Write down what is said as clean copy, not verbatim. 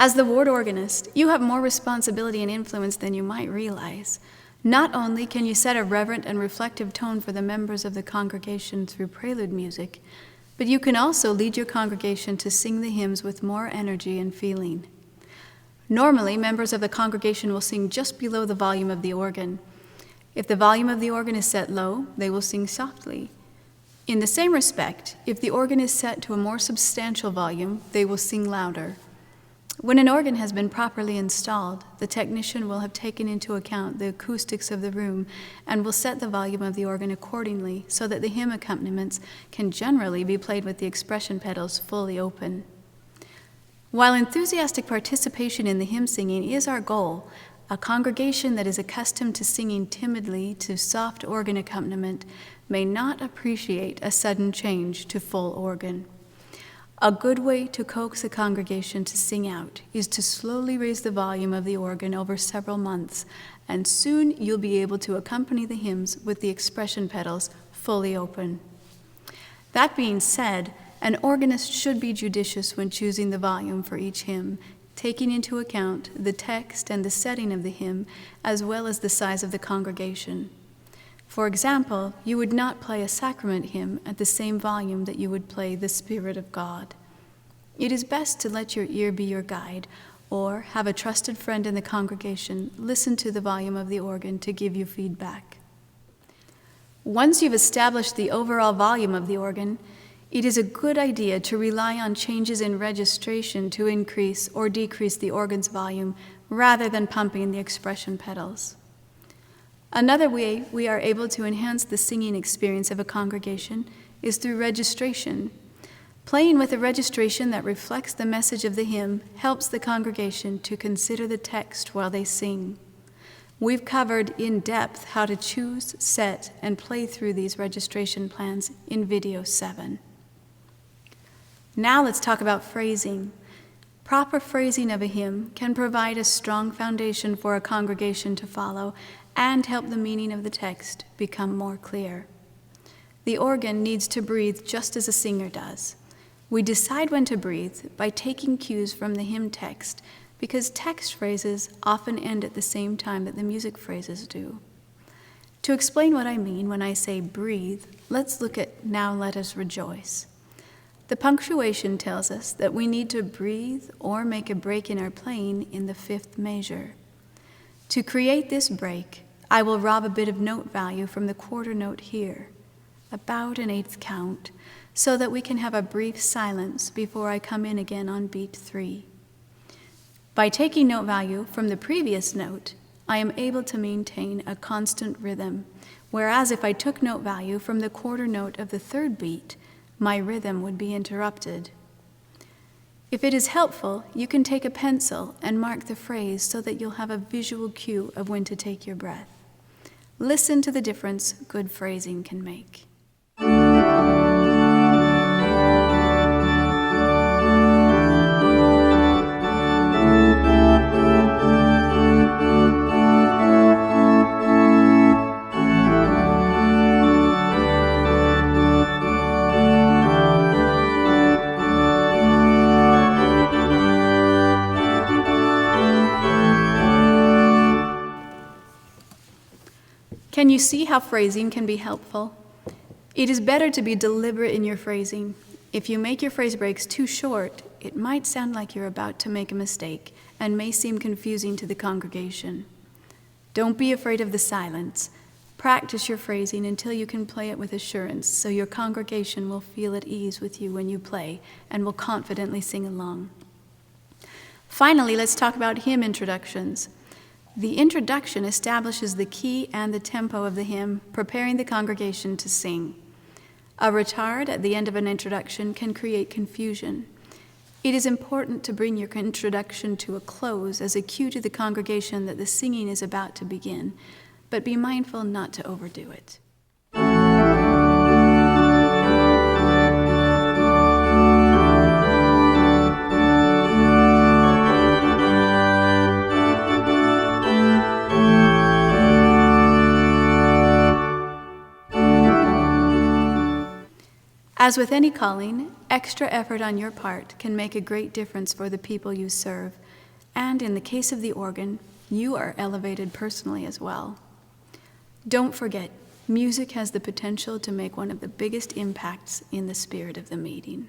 As the ward organist, you have more responsibility and influence than you might realize. Not only can you set a reverent and reflective tone for the members of the congregation through prelude music, but you can also lead your congregation to sing the hymns with more energy and feeling. Normally, members of the congregation will sing just below the volume of the organ. If the volume of the organ is set low, they will sing softly. In the same respect, if the organ is set to a more substantial volume, they will sing louder. When an organ has been properly installed, the technician will have taken into account the acoustics of the room and will set the volume of the organ accordingly so that the hymn accompaniments can generally be played with the expression pedals fully open. While enthusiastic participation in the hymn singing is our goal, a congregation that is accustomed to singing timidly to soft organ accompaniment may not appreciate a sudden change to full organ. A good way to coax a congregation to sing out is to slowly raise the volume of the organ over several months, and soon you'll be able to accompany the hymns with the expression pedals fully open. That being said, an organist should be judicious when choosing the volume for each hymn, taking into account the text and the setting of the hymn, as well as the size of the congregation. For example, you would not play a sacrament hymn at the same volume that you would play the Spirit of God. It is best to let your ear be your guide, or have a trusted friend in the congregation listen to the volume of the organ to give you feedback. Once you've established the overall volume of the organ, it is a good idea to rely on changes in registration to increase or decrease the organ's volume rather than pumping the expression pedals. Another way we are able to enhance the singing experience of a congregation is through registration. Playing with a registration that reflects the message of the hymn helps the congregation to consider the text while they sing. We've covered in depth how to choose, set, and play through these registration plans in video 7. Now let's talk about phrasing. Proper phrasing of a hymn can provide a strong foundation for a congregation to follow and help the meaning of the text become more clear. The organ needs to breathe just as a singer does. We decide when to breathe by taking cues from the hymn text because text phrases often end at the same time that the music phrases do. To explain what I mean when I say breathe, let's look at "Now Let Us Rejoice." The punctuation tells us that we need to breathe or make a break in our playing in the 5th measure. To create this break, I will rob a bit of note value from the quarter note here, about an 1/8 count, so that we can have a brief silence before I come in again on beat 3. By taking note value from the previous note, I am able to maintain a constant rhythm, whereas if I took note value from the quarter note of the 3rd beat, my rhythm would be interrupted. If it is helpful, you can take a pencil and mark the phrase so that you'll have a visual cue of when to take your breath. Listen to the difference good phrasing can make. Can you see how phrasing can be helpful? It is better to be deliberate in your phrasing. If you make your phrase breaks too short, it might sound like you're about to make a mistake and may seem confusing to the congregation. Don't be afraid of the silence. Practice your phrasing until you can play it with assurance so your congregation will feel at ease with you when you play and will confidently sing along. Finally, let's talk about hymn introductions. The introduction establishes the key and the tempo of the hymn, preparing the congregation to sing. A retard at the end of an introduction can create confusion. It is important to bring your introduction to a close as a cue to the congregation that the singing is about to begin, but be mindful not to overdo it. As with any calling, extra effort on your part can make a great difference for the people you serve, and in the case of the organ, you are elevated personally as well. Don't forget, music has the potential to make one of the biggest impacts in the spirit of the meeting.